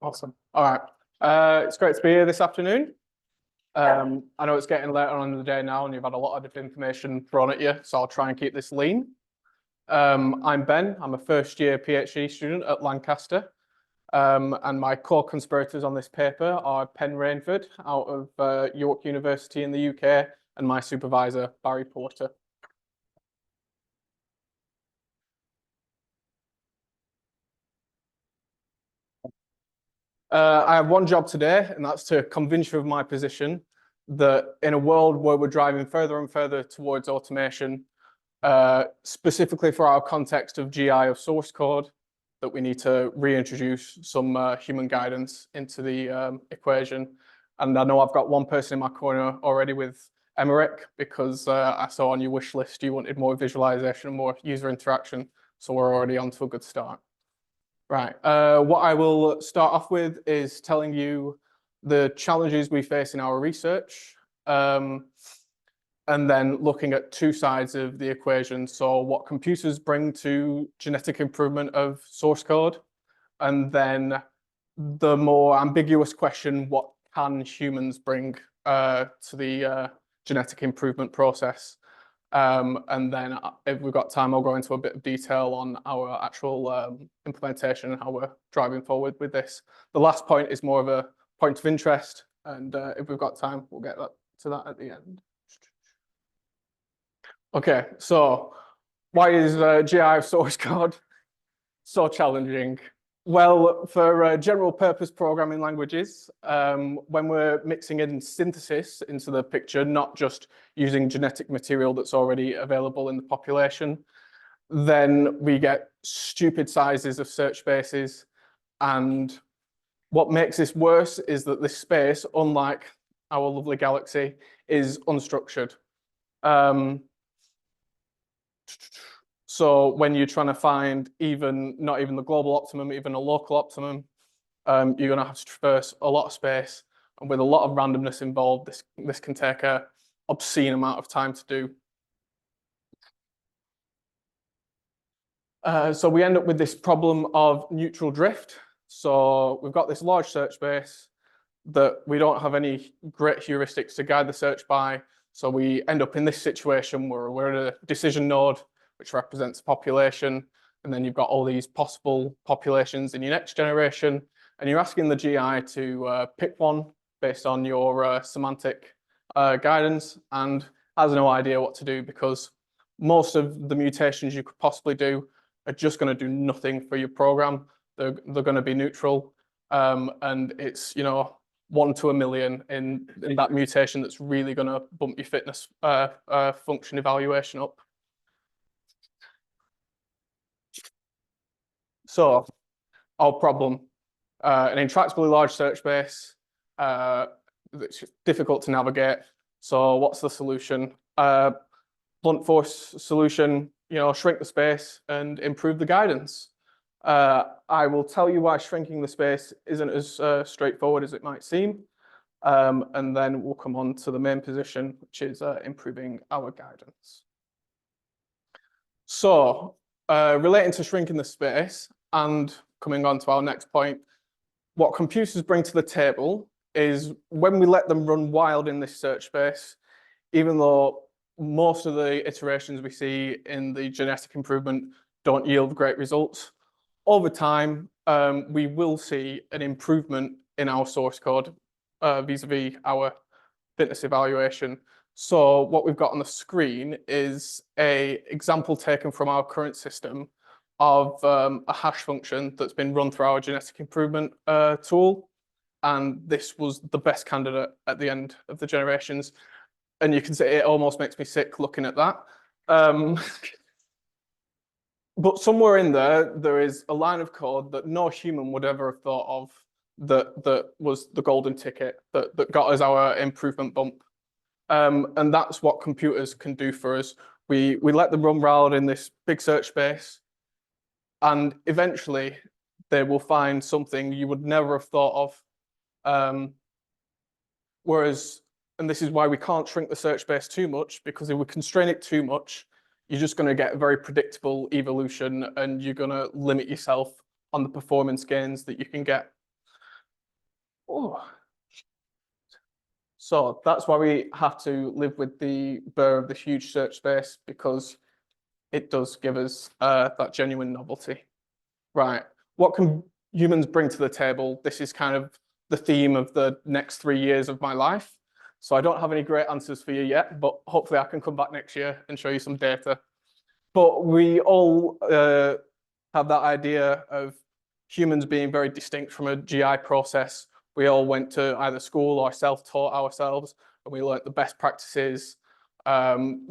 Awesome. All right. It's great to be here this afternoon. I know it's getting later on in the day now and you've had a lot of information thrown at you, so I'll try and keep this lean. I'm Ben. I'm a first year PhD student at Lancaster. And my co-conspirators on this paper are Penn Rainford out of York University in the UK and my supervisor, Barry Porter. I have one job today, and that's to convince you of my position that in a world where we're driving further and further towards automation, specifically for our context of GI of source code, that we need to reintroduce some human guidance into the equation. And I know I've got one person in my corner already with Emmerich, because I saw on your wish list you wanted more visualization and more user interaction. So we're already on to a good start. Right. What I will start off with is telling you the challenges we face in our research, and then looking at two sides of the equation. So what computers bring to genetic improvement of source code, and then the more ambiguous question, what can humans bring to the genetic improvement process? And then if we've got time, I'll go into a bit of detail on our actual implementation and how we're driving forward with this. The last point is more of a point of interest, and if we've got time, we'll get to that at the end. Okay, so why is GI of source code so challenging? Well, for general purpose programming languages, when we're mixing in synthesis into the picture, not just using genetic material that's already available in the population, then we get stupid sizes of search spaces. And what makes this worse is that this space, unlike our lovely galaxy, is unstructured. So when you're trying to find not even the global optimum, even a local optimum, you're going to have to traverse a lot of space, and with a lot of randomness involved, this can take an obscene amount of time to do. So we end up with this problem of neutral drift. So we've got this large search space that we don't have any great heuristics to guide the search by. So we end up in this situation where we're at a decision node, which represents population, and then you've got all these possible populations in your next generation, and you're asking the GI to pick one based on your semantic guidance, and has no idea what to do, because most of the mutations you could possibly do are just going to do nothing for your program. They're going to be neutral, and it's 1 to 1 million in that mutation that's really going to bump your fitness function evaluation up. So our problem, an intractably large search space, it's difficult to navigate. So what's the solution? Blunt force solution, shrink the space and improve the guidance. I will tell you why shrinking the space isn't as straightforward as it might seem. And then we'll come on to the main position, which is improving our guidance. So relating to shrinking the space and coming on to our next point, what computers bring to the table is when we let them run wild in this search space, even though most of the iterations we see in the genetic improvement don't yield great results, over time, we will see an improvement in our source code vis-a-vis our fitness evaluation. So what we've got on the screen is an example taken from our current system of a hash function that's been run through our genetic improvement tool. And this was the best candidate at the end of the generations. And you can see it almost makes me sick looking at that. But somewhere in there is a line of code that no human would ever have thought of that was the golden ticket that got us our improvement bump. And that's what computers can do for us. We let them run wild in this big search space, and eventually they will find something you would never have thought of. And this is why we can't shrink the search space too much, because if we constrain it too much, you're just going to get a very predictable evolution, and you're going to limit yourself on the performance gains that you can get. Oh. So that's why we have to live with the burr of the huge search space, because it does give us that genuine novelty. Right. What can humans bring to the table? This is kind of the theme of the next 3 years of my life. So I don't have any great answers for you yet, but hopefully I can come back next year and show you some data. But we all have that idea of humans being very distinct from a GI process. We all went to either school or self-taught ourselves, and we learnt the best practices,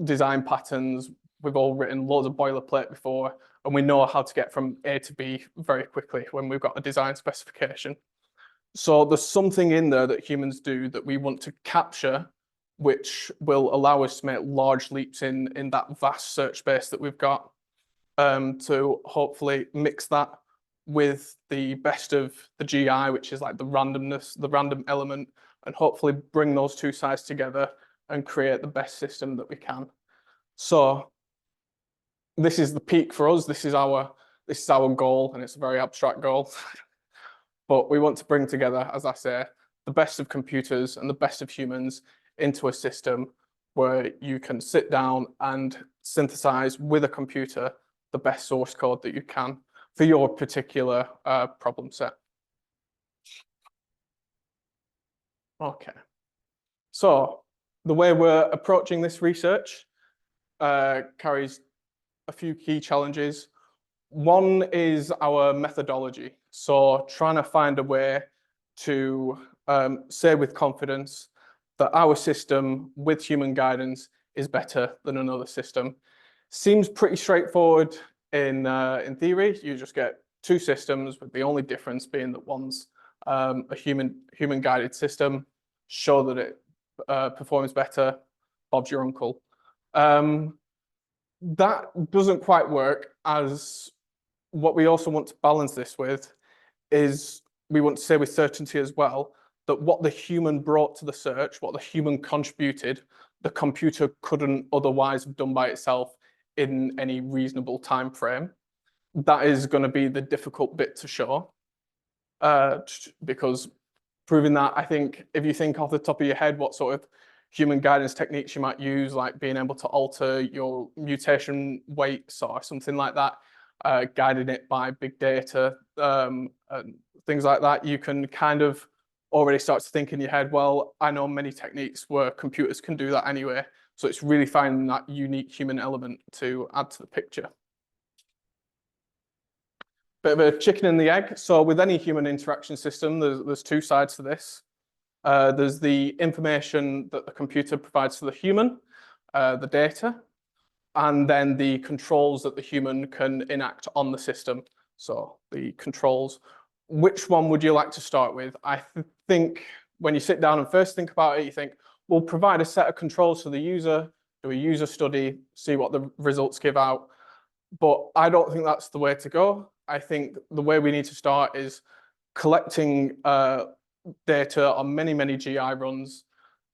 design patterns. We've all written loads of boilerplate before, and we know how to get from A to B very quickly when we've got a design specification. So there's something in there that humans do that we want to capture, which will allow us to make large leaps in that vast search space that we've got, to hopefully mix that with the best of the GI, which is like the randomness, the random element, and hopefully bring those two sides together and create the best system that we can. So this is the peak for us. This is our goal, and it's a very abstract goal. But we want to bring together, as I say, the best of computers and the best of humans into a system where you can sit down and synthesize with a computer the best source code that you can for your particular problem set. Okay. So the way we're approaching this research carries a few key challenges. One is our methodology. So trying to find a way to say with confidence that our system with human guidance is better than another system. Seems pretty straightforward in theory. You just get two systems, with the only difference being that one's a human guided system. Show that it performs better. Bob's your uncle. That doesn't quite work, as what we also want to balance this with is we want to say with certainty as well that what the human brought to the search, what the human contributed, the computer couldn't otherwise have done by itself in any reasonable time frame. That is going to be the difficult bit to show, because proving that, I think, if you think off the top of your head what sort of human guidance techniques you might use, like being able to alter your mutation weights or something like that, guiding it by big data, and things like that, you can kind of already start to think in your head, well, I know many techniques where computers can do that anyway. So it's really finding that unique human element to add to the picture. Bit of a chicken and the egg. So with any human interaction system, there's two sides to this. There's the information that the computer provides to the human, the data, and then the controls that the human can enact on the system. So the controls. Which one would you like to start with? I think when you sit down and first think about it, you think, we'll provide a set of controls for the user, do a user study, see what the results give out. But I don't think that's the way to go. I think the way we need to start is collecting data on many GI runs,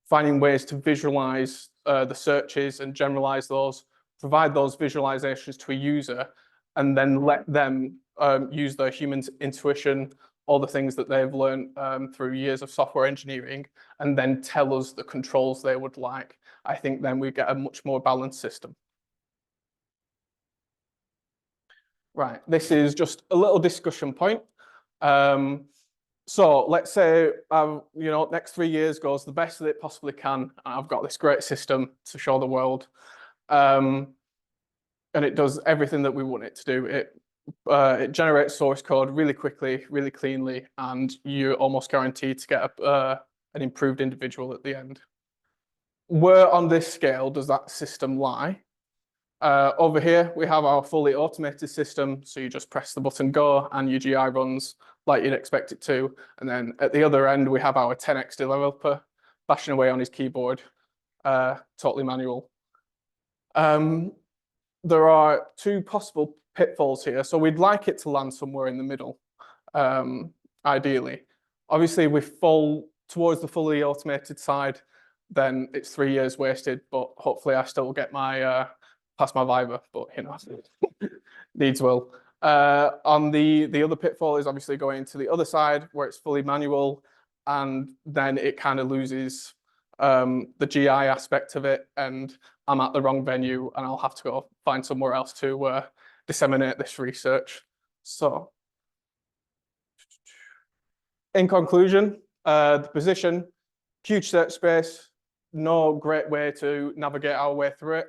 finding ways to visualize the searches and generalize those, provide those visualizations to a user, and then let them use their human intuition, all the things that they've learned through years of software engineering, and then tell us the controls they would like. I think then we get a much more balanced system. Right, this is just a little discussion point. So let's say, next 3 years goes the best that it possibly can. I've got this great system to show the world. And it does everything that we want it to do. It generates source code really quickly, really cleanly, and you're almost guaranteed to get an improved individual at the end. Where on this scale does that system lie? Over here, we have our fully automated system. So you just press the button go and your GI runs like you'd expect it to. And then at the other end, we have our 10x developer bashing away on his keyboard, totally manual. There are two possible pitfalls here. So we'd like it to land somewhere in the middle, ideally. Obviously, if we fall towards the fully automated side, then it's 3 years wasted, but hopefully I still get my pass my Viva, but needs will. On the other pitfall is obviously going to the other side where it's fully manual. and then it kind of loses the GI aspect of it, and I'm at the wrong venue, and I'll have to go find somewhere else to disseminate this research. So, in conclusion, the position, huge search space, no great way to navigate our way through it.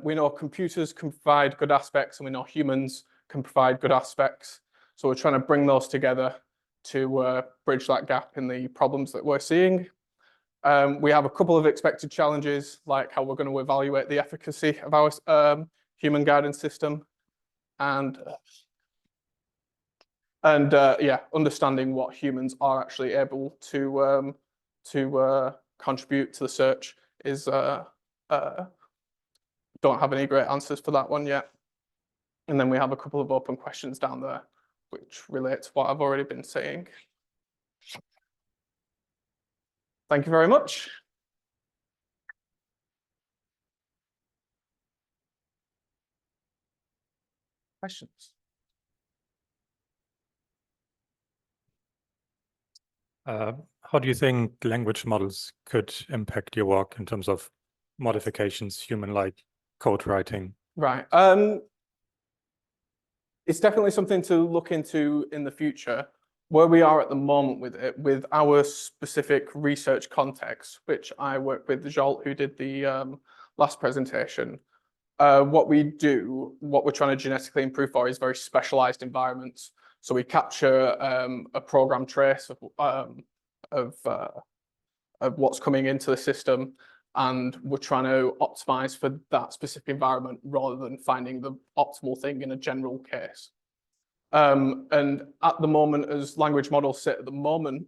We know computers can provide good aspects, and we know humans can provide good aspects. So we're trying to bring those together to bridge that gap in the problems that we're seeing. We have a couple of expected challenges, like how we're going to evaluate the efficacy of our human guidance system, and yeah, understanding what humans are actually able to contribute to the search is don't have any great answers for that one yet. And then we have a couple of open questions down there, which relate to what I've already been saying. Thank you very much. Questions? How do you think language models could impact your work in terms of modifications, human-like code writing? Right. It's definitely something to look into in the future. Where we are at the moment with it, with our specific research context, which I work with Jolt, who did the last presentation. What we're trying to genetically improve for is very specialized environments. So we capture a program trace of what's coming into the system, and we're trying to optimize for that specific environment rather than finding the optimal thing in a general case. And at the moment, as language models sit at the moment,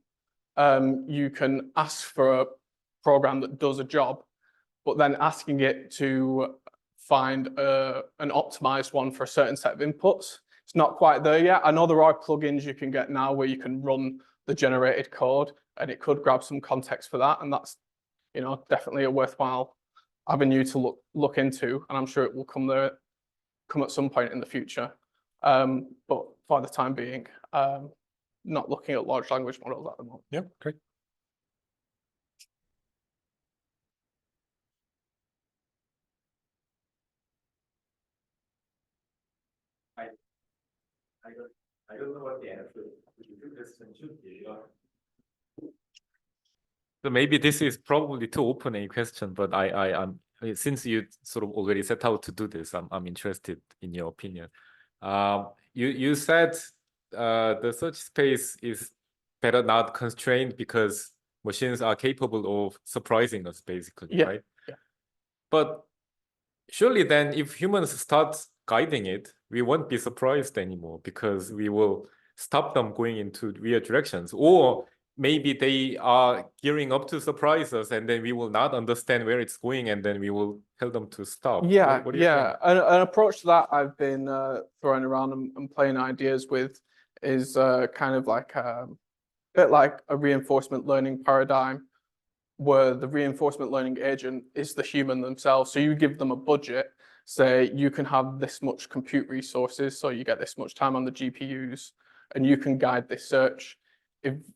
you can ask for a program that does a job, but then asking it to find an optimized one for a certain set of inputs, it's not quite there yet. I know there are plugins you can get now where you can run the generated code, and it could grab some context for that, and that's, you know, definitely a worthwhile avenue to look into, and I'm sure it will come at some point in the future. But for the time being, not looking at large language models at the moment. Yeah, great. I don't know what the answer to the question should be. So maybe this is probably too open a question, but I'm since you sort of already set out to do this, I'm interested in your opinion. You said the search space is better not constrained because machines are capable of surprising us, basically, Yeah. right? Yeah. But surely then, if humans start guiding it, we won't be surprised anymore because we will stop them going into weird directions. Or maybe they are gearing up to surprise us, and then we will not understand where it's going, and then we will tell them to stop. Yeah, what do you think? An approach to that I've been throwing around and playing ideas with is kind of like a bit like a reinforcement learning paradigm, where the reinforcement learning agent is the human themselves. So you give them a budget, say you can have this much compute resources, so you get this much time on the GPUs, and you can guide this search.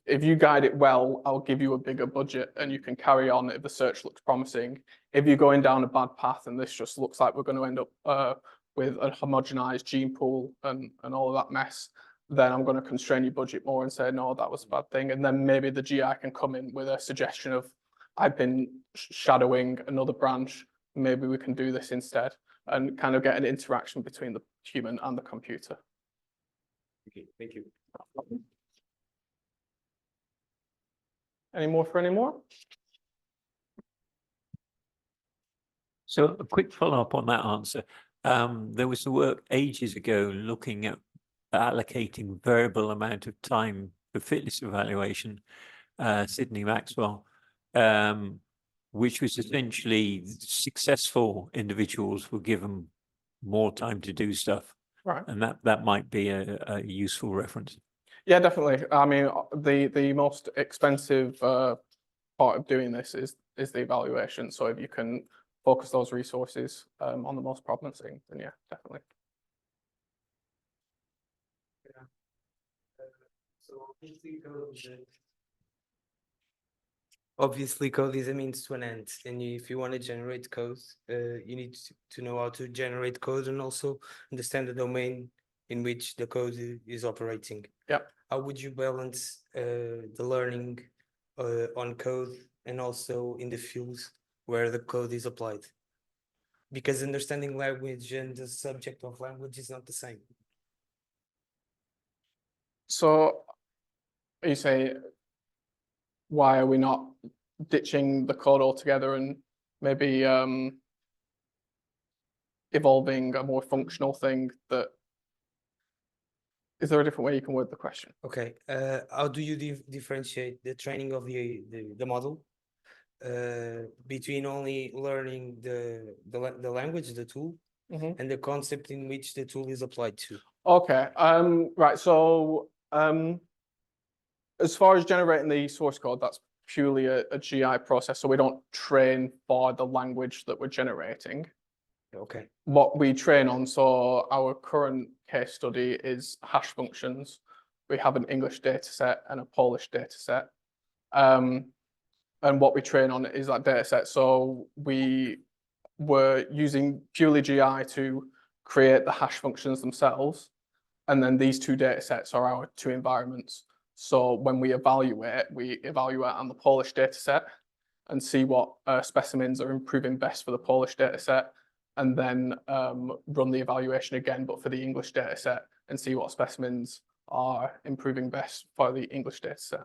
If you guide it well, I'll give you a bigger budget, and you can carry on if the search looks promising. If you're going down a bad path and this just looks like we're going to end up with a homogenized gene pool and all of that mess, then I'm going to constrain your budget more and say, no, that was a bad thing. And then maybe the GI can come in with a suggestion of, I've been shadowing another branch, maybe we can do this instead, and kind of get an interaction between the human and the computer. Okay, thank you. Any more for any more? So a quick follow-up on that answer. There was the work ages ago looking at allocating variable amount of time for fitness evaluation, Sydney Maxwell, which was essentially successful individuals were given more time to do stuff. Right. And that might be a useful reference. Yeah, definitely. I mean, the most expensive part of doing this is the evaluation. So if you can focus those resources on the most promising, then yeah, definitely. So please think of obviously code is a means to an end, and if you want to generate code, you need to know how to generate code and also understand the domain in which the code is operating. Yep. How would you balance the learning on code and also in the fields where the code is applied? Because understanding language and the subject of language is not the same. So you say, why are we not ditching the code altogether and maybe evolving a more functional thing that, is there a different way you can word the question? Okay, how do you differentiate the training of the model between only learning the language, the tool, and the concept in which the tool is applied to? Okay, right, so as far as generating the source code, that's purely a GI process, so we don't train for the language that we're generating. Okay. What we train on, so our current case study is hash functions. We have an English data set and a Polish data set. And what we train on is that data set. So we were using purely GI to create the hash functions themselves. And then these two data sets are our two environments. So when we evaluate on the Polish data set and see what specimens are improving best for the Polish data set, and then run the evaluation again, but for the English data set, and see what specimens are improving best for the English data set.